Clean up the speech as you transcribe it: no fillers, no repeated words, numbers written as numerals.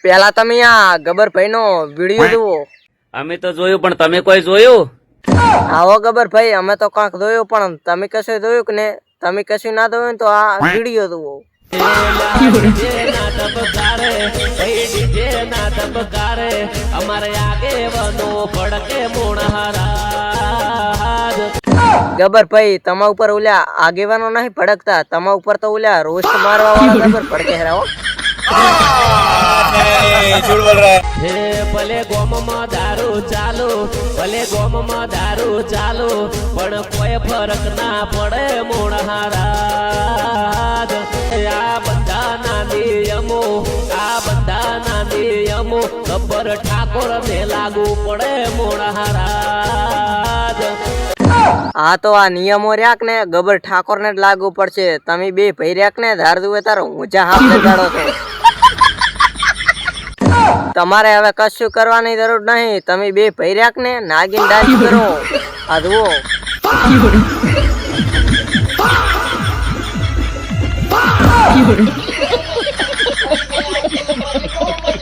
પેલા તમે આ ગબ્બરભાઈ નો વિડીયો જુઓ. અમે તો જોયું પણ તમે કોઈ જોયું? આવો ગબ્બરભાઈ, અમે તો કાંક જોયું પણ તમે કશું જોયું કે ને? તમે કશું ના જોયું તો આ વિડીયો જુઓ. ગબ્બરભાઈ તમા ઉપર ઓલ્યા આગેવાનો નહીં ભડકતા, તમા ઉપર તો ઓલ્યા રોસ્ટ મારવા વાળા ગબ્બર ભડકે હેરાવો. હે ભલે ગોમમાં દારૂ ચાલુ, ભલે ગોમમાં દારૂ ચાલુ, પણ કોઈ ફરક ના પડે મોણહારાજ. આ બધાના નિયમો, આ બધાના નિયમો ગબ્બર ઠાકોર ને લાગુ પડે મોણહારાજ. આ તો આ નિયમો રાખ ને ગબ્બર ઠાકોર ને જ લાગુ પડશે. તમે બે ભાઈ રાખ ને ધાર દુવે તારો ઊંચા હાથ લગાડો છો. તમારે હવે કશું કરવાની જરૂર નહીં. તમે બે ભાઈ રાખ ને નાગીન ડાન્સ કરો. આ જુઓ.